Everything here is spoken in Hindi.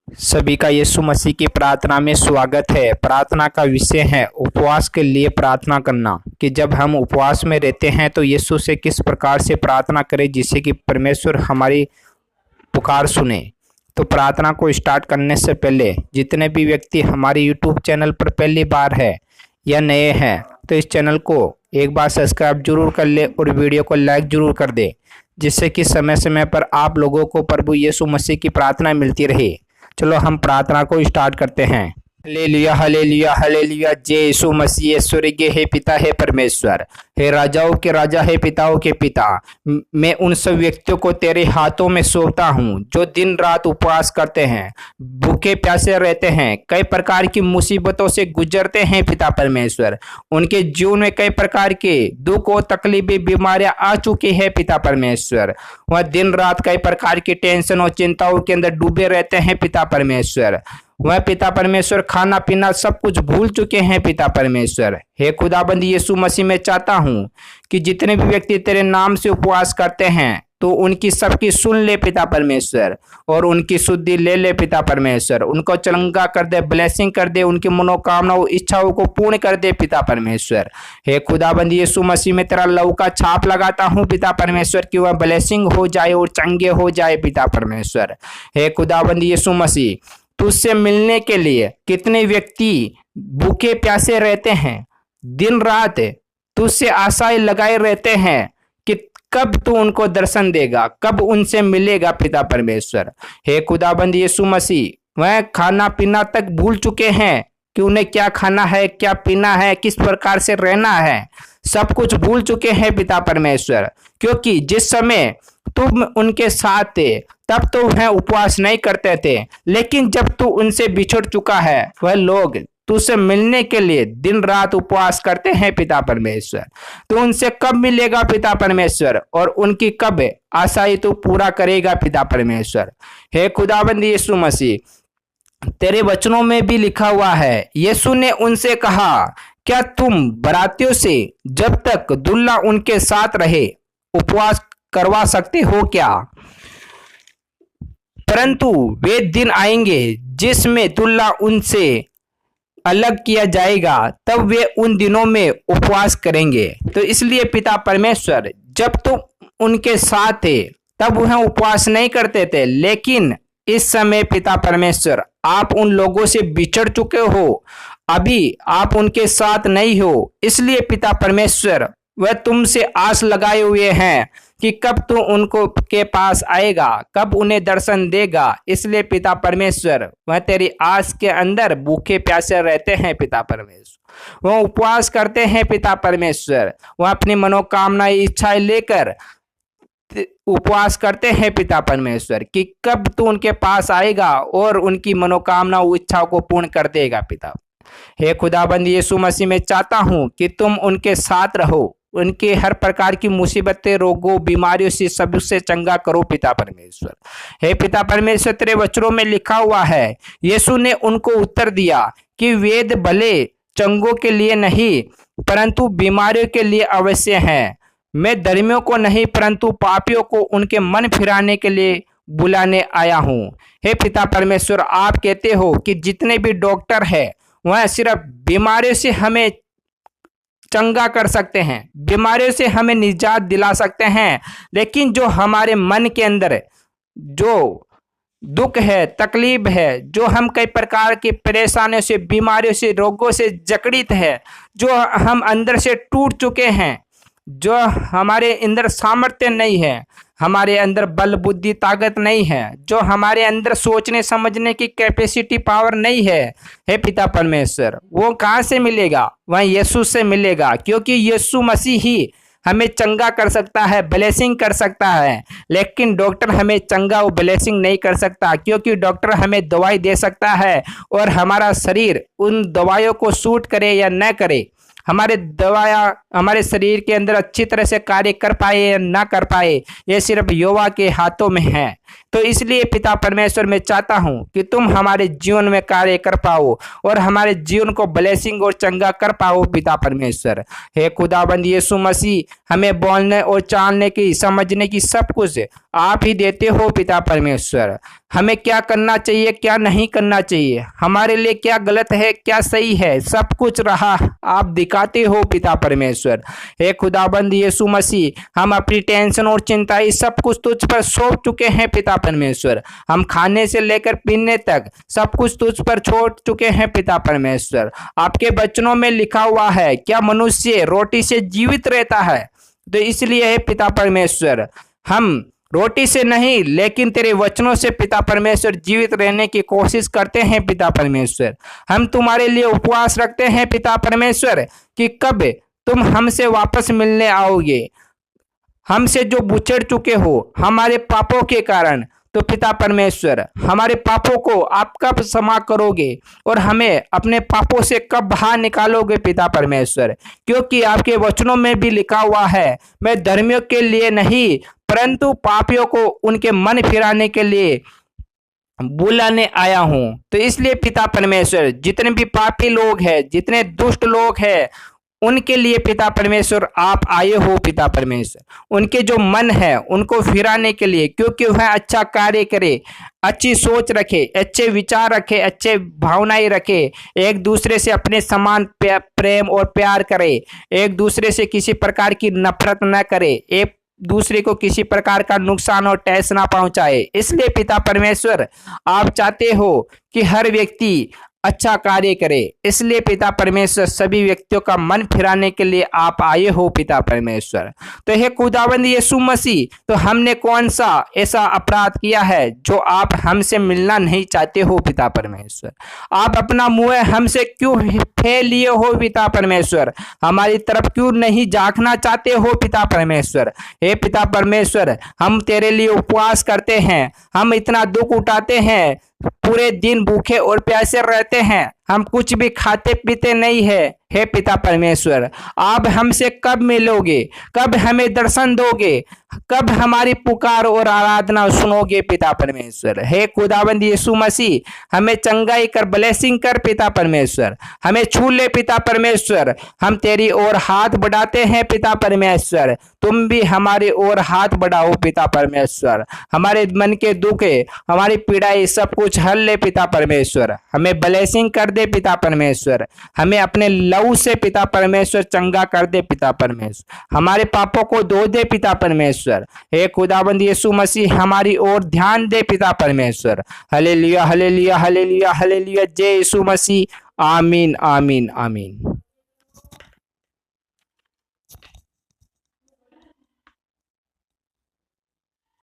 सभी का यीशु मसीह की प्रार्थना में स्वागत है। प्रार्थना का विषय है उपवास के लिए प्रार्थना करना, कि जब हम उपवास में रहते हैं तो यीशु से किस प्रकार से प्रार्थना करें जिससे कि परमेश्वर हमारी पुकार सुने। तो प्रार्थना को स्टार्ट करने से पहले जितने भी व्यक्ति हमारे यूट्यूब चैनल पर पहली बार है या नए हैं तो इस चैनल को एक बार सब्सक्राइब जरूर कर ले और वीडियो को लाइक जरूर कर दे, जिससे कि समय समय पर आप लोगों को प्रभु यीशु मसीह की प्रार्थना मिलती रहे। चलो हम प्रार्थना को स्टार्ट करते हैं। Hallelujah hallelujah hallelujah. जय यीशु मसीह। स्वर्गीय हे पिता हे परमेश्वर, हे राजाओं के राजा हे पिताओं के पिता, मैं उन सब व्यक्तियों को तेरे हाथों में सौंपता हूँ जो दिन रात उपवास करते हैं, भूखे प्यासे रहते हैं, कई प्रकार की मुसीबतों से गुजरते हैं। पिता परमेश्वर, उनके जीवन में कई प्रकार के दुख और तकलीफें बीमारियां आ चुकी है। पिता परमेश्वर, वह दिन रात कई प्रकार की टेंशन और चिंताओं के अंदर डूबे रहते हैं। पिता परमेश्वर, वह पिता परमेश्वर खाना पीना सब कुछ भूल चुके हैं। पिता परमेश्वर, हे खुदाबंद यीशु मसीह, मैं चाहता हूँ कि जितने भी व्यक्ति तेरे नाम से उपवास करते हैं तो उनकी सबकी सुन ले पिता परमेश्वर, और उनकी शुद्धि ले ले पिता परमेश्वर। उनको चंगा कर दे, ब्लेसिंग कर दे, उनकी मनोकामनाओं इच्छाओं को पूर्ण कर दे पिता परमेश्वर। हे खुदाबंद यीशु मसीह, में तेरा लहू का छाप लगाता हूँ पिता परमेश्वर, कि वह ब्लेसिंग हो जाए और चंगे हो जाए पिता परमेश्वर। हे खुदाबंद यीशु मसीह, तुझसे मिलने के लिए कितने व्यक्ति भूखे प्यासे रहते हैं, दिन रात तुझसे आशाएं लगाए रहते हैं कि कब तू उनको दर्शन देगा, कब उनसे मिलेगा पिता परमेश्वर। हे खुदाबंद यीशु मसीह, वह खाना पीना तक भूल चुके हैं कि उन्हें क्या खाना है, क्या पीना है, किस प्रकार से रहना है, सब कुछ भूल चुके हैं पिता परमेश्वर। क्योंकि जिस समय तुम उनके साथ थे तब तो वह उपवास नहीं करते थे, लेकिन जब तू उनसे बिछड़ चुका है वह लोग तुझसे मिलने के लिए दिन रात उपवास करते हैं पिता परमेश्वर। तो उनसे कब मिलेगा पिता परमेश्वर, और उनकी कब आशाएं तू पूरा करेगा पिता परमेश्वर। हे खुदाबंद यीशु मसीह, तेरे वचनों में भी लिखा हुआ है, यीशु ने उनसे कहा, क्या तुम बरातियों से जब तक दूल्हा उनके साथ रहे उपवास करवा सकते हो क्या? परंतु वे दिन आएंगे जिसमें दूल्हा उनसे अलग किया जाएगा, तब वे उन दिनों में उपवास करेंगे। तो इसलिए पिता परमेश्वर, जब तुम उनके साथ थे तब वह उपवास नहीं करते थे, लेकिन इस समय पिता परमेश्वर आप उन लोगों से बिछड़ चुके हो, अभी आप उनके साथ नहीं हो। इसलिए पिता परमेश्वर, वह तुमसे आस लगाए हुए हैं कि कब तू उनको के पास आएगा, कब उन्हें दर्शन देगा। इसलिए पिता परमेश्वर, वह तेरी आस के अंदर भूखे प्यासे रहते हैं पिता परमेश्वर, वह उपवास करते हैं पिता परमेश्वर, वह अपनी मनोकामनाएं इच्छाएं लेकर उपवास करते हैं पिता परमेश्वर, कि कब तू उनके पास आएगा और उनकी मनोकामनाओं इच्छाओं को पूर्ण कर देगा पिता। हे खुदाबंद यीशु मसीह, मैं चाहता हूं कि तुम उनके साथ रहो, उनके हर प्रकार की मुसीबतें, रोगों, बीमारियों से सबसे चंगा करो पिता परमेश्वर। हे पिता परमेश्वर, तेरे वचनों में लिखा हुआ है, यीशु ने उनको उत्तर दिया कि वेद भले चंगों के लिए नहीं परंतु बीमारियों के लिए अवश्य हैं। मैं धर्मियों को नहीं परंतु पापियों को उनके मन फिराने के लिए बुलाने आया हूँ। हे पिता परमेश्वर, आप कहते हो कि जितने भी डॉक्टर है वह सिर्फ बीमारियों से हमें चंगा कर सकते हैं, बीमारियों से हमें निजात दिला सकते हैं, लेकिन जो हमारे मन के अंदर जो दुख है, तकलीफ है, जो हम कई प्रकार की परेशानियों से, बीमारियों से, रोगों से जकड़ित है, जो हम अंदर से टूट चुके हैं, जो हमारे अंदर सामर्थ्य नहीं है, हमारे अंदर बल बुद्धि ताकत नहीं है, जो हमारे अंदर सोचने समझने की कैपेसिटी पावर नहीं है, हे पिता परमेश्वर, वो कहाँ से मिलेगा? वह यीशु से मिलेगा, क्योंकि यीशु मसीह ही हमें चंगा कर सकता है, ब्लेसिंग कर सकता है। लेकिन डॉक्टर हमें चंगा और ब्लेसिंग नहीं कर सकता, क्योंकि डॉक्टर हमें दवाई दे सकता है और हमारा शरीर उन दवाइयों को सूट करे या न करे, हमारे दवाया हमारे शरीर के अंदर अच्छी तरह से कार्य कर पाए या ना कर पाए, ये सिर्फ यहोवा के हाथों में है। तो इसलिए पिता परमेश्वर मैं चाहता हूँ कि तुम हमारे जीवन में कार्य कर पाओ और हमारे जीवन को ब्लेसिंग और चंगा कर पाओ पिता परमेश्वर। हे खुदाबंद यीशु मसीह, हमें बोलने और चालने की, समझने की सब कुछ आप ही देते हो पिता परमेश्वर। हमें क्या करना चाहिए, क्या नहीं करना चाहिए, हमारे लिए क्या गलत है, क्या सही है, सब कुछ रहा आप दिखाते हो पिता परमेश्वर। हे खुदाबंद यीशु मसीह, हम अपनी टेंशन और चिंता सब कुछ तुझ पर सौंप चुके हैं पिता परमेश्वर। हम खाने से लेकर पीने तक सब कुछ तुझ पर छोड़ चुके हैं पिता परमेश्वर। आपके वचनों में लिखा हुआ है, क्या मनुष्य रोटी से जीवित रहता है? तो इसलिए है पिता परमेश्वर, हम रोटी से नहीं लेकिन तेरे वचनों से पिता परमेश्वर जीवित रहने की कोशिश करते हैं पिता परमेश्वर। हम तुम्हारे लिए उपवास रखते हैं पिता परमेश्वर कि कब तुम हमसे वापस मिलने आओगे, हमसे जो बुचड़ चुके हो हमारे पापों के कारण। तो पिता परमेश्वर, हमारे पापों को आप कब क्षमा करोगे और हमें अपने पापों से कब बाहर निकालोगे पिता परमेश्वर? क्योंकि आपके वचनों में भी लिखा हुआ है, मैं धर्मियों के लिए नहीं परंतु पापियों को उनके मन फिराने के लिए बुलाने आया हूं। तो इसलिए पिता परमेश्वर, जितने भी पापी लोग हैं, जितने दुष्ट लोग हैं, उनके लिए पिता परमेश्वर आप आए हो पिता परमेश्वर। उनके जो मन है उनको फिराने के लिए, क्योंकि वह अच्छा कार्य करे, अच्छी सोच रखे, अच्छे विचार रखे, अच्छे भावनाएं रखे, एक दूसरे से अपने समान प्रेम और प्यार करे, एक दूसरे से किसी प्रकार की नफरत न करे, एक दूसरे को किसी प्रकार का नुकसान और ठेस ना पहुंचाए। इसलिए पिता परमेश्वर, आप चाहते हो कि हर व्यक्ति अच्छा कार्य करे। इसलिए पिता परमेश्वर, सभी व्यक्तियों का मन फिराने के लिए आप आए हो पिता परमेश्वर। तो हे खुदावंद यीशु मसीह, तो हमने कौन सा ऐसा अपराध किया है जो आप हमसे मिलना नहीं चाहते हो पिता परमेश्वर? आप अपना मुंह हमसे क्यों फेर लिए हो पिता परमेश्वर? हमारी तरफ क्यों नहीं झांकना चाहते हो पिता परमेश्वर? हे पिता परमेश्वर, हम तेरे लिए उपवास करते हैं, हम इतना दुख उठाते हैं, पूरे दिन भूखे और प्यासे रहते हैं, हम कुछ भी खाते पीते नहीं है। हे पिता परमेश्वर, आप हमसे कब मिलोगे, कब हमें दर्शन दोगे, कब हमारी पुकार और आराधना सुनोगे पिता परमेश्वर? हे खुदावंद यीशु मसीह, हमें चंगाई कर, ब्लेसिंग कर पिता परमेश्वर, हमें छू ले पिता परमेश्वर। हम तेरी ओर हाथ बढ़ाते हैं पिता परमेश्वर, तुम भी हमारी ओर हाथ बढ़ाओ पिता परमेश्वर। हमारे मन के दुख, हमारी पीड़ाई सब कुछ हल ले पिता परमेश्वर, हमें ब्लेसिंग कर दे पिता परमेश्वर, हमें अपने लहू से पिता परमेश्वर चंगा कर दे पिता परमेश्वर, हमारे पापों को धो दे पिता परमेश्वर। हे खुदाबंद यीशु मसीह, हमारी ओर ध्यान दे पिता परमेश्वर। हालेलुया हालेलुया हालेलुया हालेलुया, जय यीशु मसीह। आमीन आमीन आमीन।